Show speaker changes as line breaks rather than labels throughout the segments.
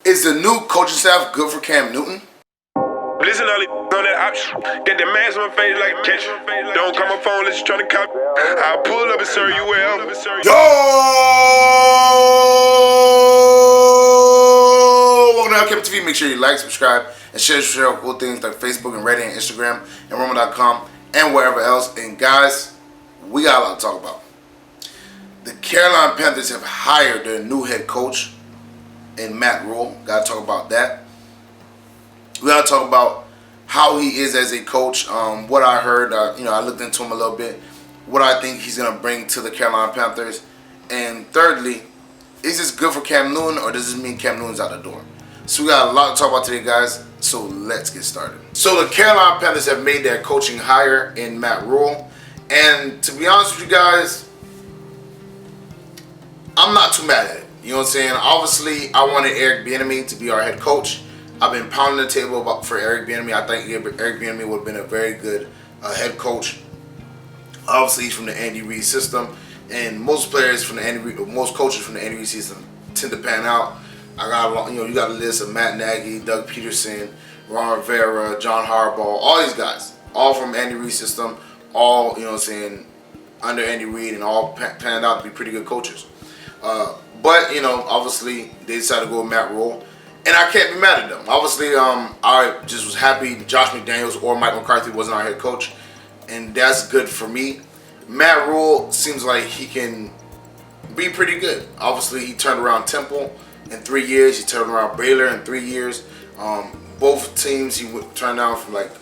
Is the new coaching staff good for Cam Newton?
Listen all these on that option. Get the mask on my face like a catch. Don't call my phone unless you tryna cop. I'll pull up and serve you well.
Yo! Welcome to LCameraTV. Make sure you like, subscribe, and share cool things like Facebook and Reddit and Instagram and Rumble.com and wherever else. And guys, we got a lot to talk about. The Carolina Panthers have hired their new head coach in Matt Rhule. Got to talk about that. We got to talk about how he is as a coach. What I heard, I looked into him a little bit. What I think he's going to bring to the Carolina Panthers. And thirdly, is this good for Cam Newton or does this mean Cam Newton's out the door? So we got a lot to talk about today, guys. So let's get started. So the Carolina Panthers have made their coaching hire in Matt Rhule. And to be honest with you guys, I'm not too mad at it. You know what I'm saying? Obviously, I wanted Eric Bieniemy to be our head coach. I've been pounding the table for Eric Bieniemy. I think Eric Bieniemy would have been a very good head coach. Obviously, he's from the Andy Reid system, and most coaches from the Andy Reid system tend to pan out. You got a list of Matt Nagy, Doug Peterson, Ron Rivera, John Harbaugh, all these guys, all from Andy Reid system, all under Andy Reid, and all panned out to be pretty good coaches. But obviously they decided to go with Matt Rhule, and I can't be mad at them. Obviously, I just was happy Josh McDaniels or Mike McCarthy wasn't our head coach, and that's good for me. Matt Rhule seems like he can be pretty good. Obviously, he turned around Temple in 3 years. He turned around Baylor in 3 years. Both teams he turned down from like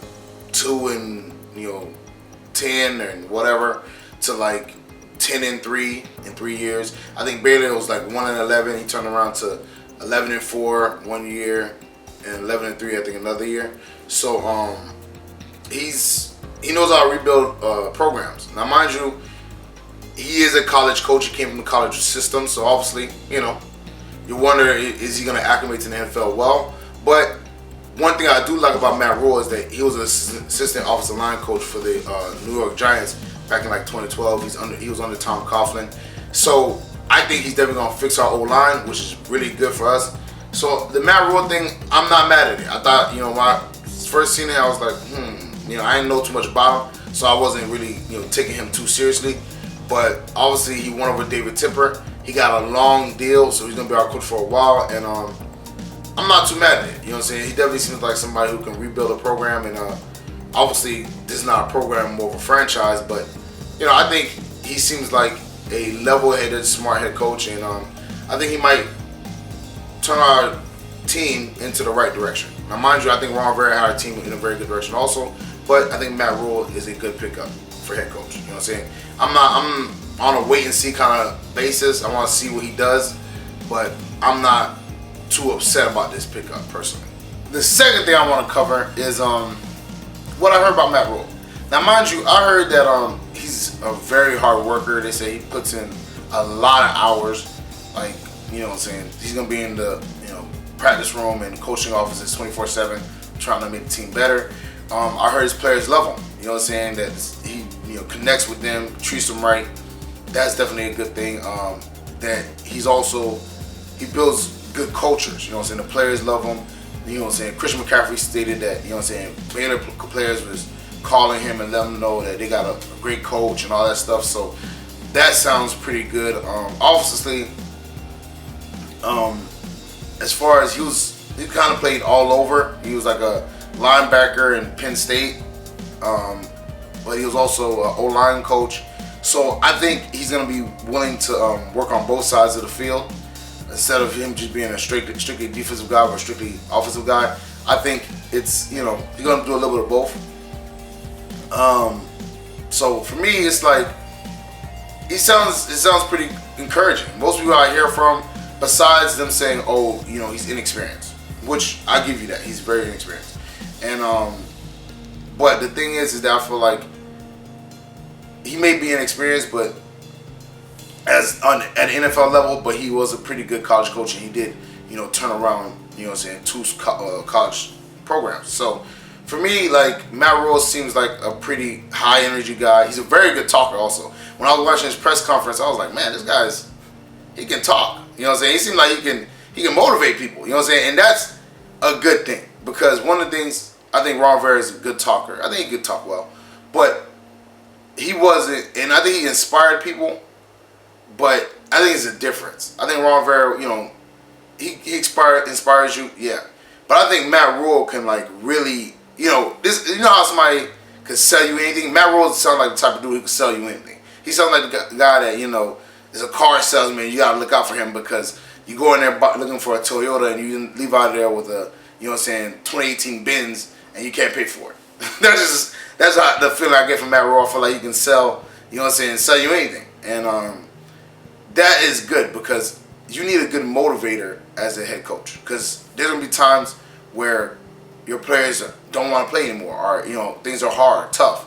2-10 and whatever to like 10-3 in 3 years. I think Baylor was like 1-11. He turned around to 11-4 1 year and 11-3 I think another year. So he knows how to rebuild programs. Now mind you, he is a college coach. He came from the college system, so obviously you wonder, is he going to acclimate to the NFL well? But one thing I do like about Matt Rhule is that he was an assistant offensive line coach for the New York Giants back in like 2012. He was under Tom Coughlin. So I think he's definitely going to fix our O-line, which is really good for us. So the Matt Rhule thing, I'm not mad at it. I thought, when I first seen it, I was like, I didn't know too much about him, so I wasn't really, taking him too seriously. But obviously he won over David Tipper. He got a long deal, so he's going to be our coach for a while. And I'm not too mad at it. You know what I'm saying? He definitely seems like somebody who can rebuild a program. And obviously, this is not a program, more of a franchise. But, I think he seems like a level-headed, smart head coach. And I think he might turn our team into the right direction. Now, mind you, I think Ron Rivera had our team in a very good direction also. But I think Matt Rhule is a good pickup for head coach. You know what I'm saying? I'm on a wait-and-see kind of basis. I want to see what he does. But I'm not too upset about this pickup personally. The second thing I want to cover is what I heard about Matt Rhule. Now mind you, I heard that he's a very hard worker. They say he puts in a lot of hours. Like, you know what I'm saying, he's gonna be in the practice room and coaching offices 24/7 trying to make the team better. I heard his players love him. You know what I'm saying, that he connects with them, treats them right. That's definitely a good thing. That he builds good cultures, you know what I'm saying? The players love him. You know what I'm saying? Christian McCaffrey stated that, you know what I'm saying, Baylor players was calling him and letting him know that they got a great coach and all that stuff. So that sounds pretty good. Obviously, as far as he kind of played all over. He was like a linebacker in Penn State, but he was also an O-line coach. So I think he's going to be willing to work on both sides of the field. Instead of him just being a strictly defensive guy or a strictly offensive guy, I think it's, he's going to do a little bit of both. So for me, it's like, it sounds pretty encouraging. Most people I hear from, besides them saying, oh, he's inexperienced, which I give you that. He's very inexperienced. And, but the thing is that I feel like he may be inexperienced, but at NFL level, but he was a pretty good college coach, and he did, turn around, two college programs. So for me, like, Matt Rhule seems like a pretty high energy guy. He's a very good talker also. When I was watching his press conference, I was like, man, he can talk. You know what I'm saying? He seemed like he can motivate people. You know what I'm saying? And that's a good thing, because one of the things, I think Ron Rivera is a good talker. I think he could talk well, but he wasn't, and I think he inspired people, but I think it's a difference. I think Ron Rivera, you know, he inspires you, yeah. But I think Matt Rhule can like really, you know, this, you know how somebody could sell you anything? Matt Rhule sounds like the type of dude who can sell you anything. He sounds like the guy that, you know, is a car salesman. You gotta look out for him, because you go in there looking for a Toyota and you leave out of there with a, you know what I'm saying, 2018 Benz, and you can't pay for it. that's how the feeling I get from Matt Rhule. I feel like he can sell, you know what I'm saying, sell you anything. And that is good, because you need a good motivator as a head coach, because there's gonna be times where your players don't want to play anymore, or, you know, things are hard, tough.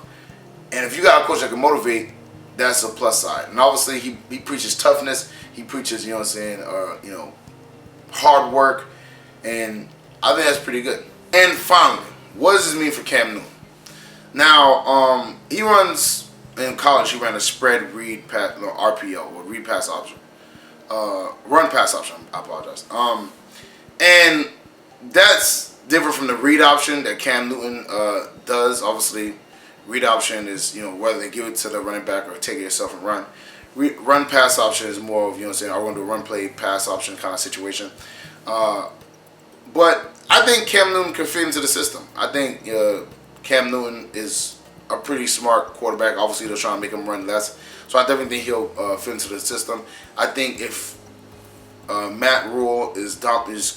And if you got a coach that can motivate, that's a plus side. And obviously he preaches toughness. He preaches, you know what I'm saying, you know, hard work, and I think that's pretty good. And finally, what does this mean for Cam Newton? Now, he runs, in college, he ran a spread read pass, no, RPO, or read pass option. Run pass option, I apologize. And that's different from the read option that Cam Newton does. Obviously, read option is, you know, whether they give it to the running back or take it yourself and run. Run pass option is more of, you know what I'm saying, I want to do a run play pass option kind of situation. But I think Cam Newton can fit into the system. I think Cam Newton is a pretty smart quarterback. Obviously, they're trying to make him run less. So I definitely think he'll fit into the system. I think if Matt Rhule is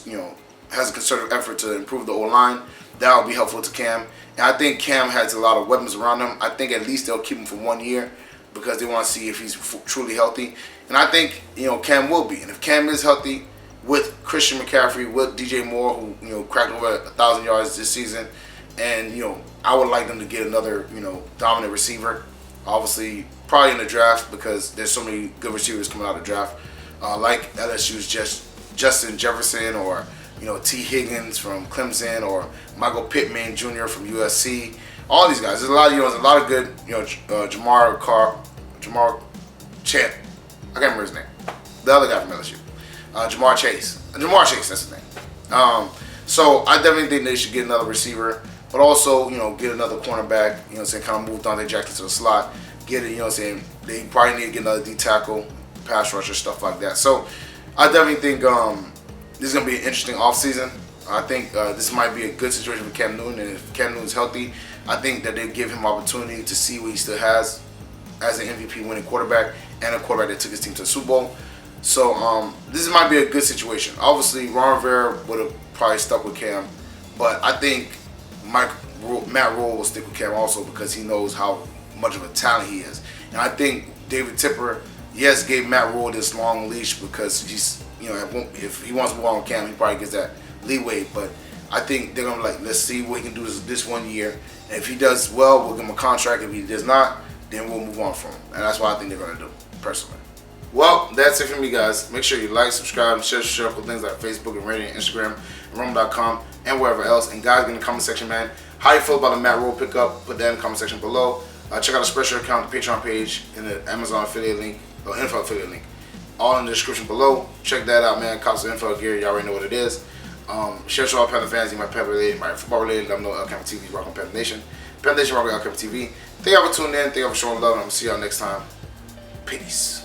you know, has a concerted effort to improve the O-line, that will be helpful to Cam. And I think Cam has a lot of weapons around him. I think at least they'll keep him for 1 year, because they want to see if he's truly healthy. And I think, you know, Cam will be. And if Cam is healthy, with Christian McCaffrey, with DJ Moore, who, you know, cracked over 1,000 yards this season, and, you know, I would like them to get another, you know, dominant receiver. Obviously, probably in the draft, because there's so many good receivers coming out of the draft, like LSU's Justin Jefferson, or, you know, T. Higgins from Clemson, or Michael Pittman Jr. from USC. All these guys. There's a lot of, you know, there's a lot of good, you know, Jamar Chant. I can't remember his name. The other guy from LSU. Jamar Chase, that's his name. So I definitely think they should get another receiver, but also, you know, get another cornerback, you know what I'm saying, kind of move Dante Jackson to the slot, get it, you know what I'm saying, they probably need to get another D-tackle, pass rusher, stuff like that. So I definitely think this is going to be an interesting offseason. I think this might be a good situation for Cam Newton, and if Cam Newton's healthy, I think that they give him opportunity to see what he still has as an MVP winning quarterback, and a quarterback that took his team to the Super Bowl. So this might be a good situation. Obviously, Ron Rivera would have probably stuck with Cam, but I think Matt Rhule will stick with Cam also, because he knows how much of a talent he is. And I think David Tipper, yes, gave Matt Rhule this long leash, because he's, you know, if he wants to move on with Cam, he probably gets that leeway. But I think they're gonna be like, let's see what he can do this 1 year, and if he does well, we'll give him a contract. If he does not, then we'll move on from him. And that's what I think they're gonna do, personally. Well, that's it for me, guys. Make sure you like, subscribe, and share with things like Facebook and Reddit and Instagram, and Rumble.com, and wherever else. And guys, in the comment section, man, how you feel about the Matt Rhule pickup? Put that in the comment section below. Check out the Spreadshirt account, the Patreon page, and the Amazon affiliate link, or info affiliate link, all in the description below. Check that out, man. Cops of info gear, y'all already know what it is. Share to all Panther fans, my Panther related, my football related. Let them know LCameraTV is rocking Panther Nation. Panther Nation rocking LCameraTV. Thank y'all for tuning in. Thank y'all for showing love, and I'm gonna see y'all next time. Peace.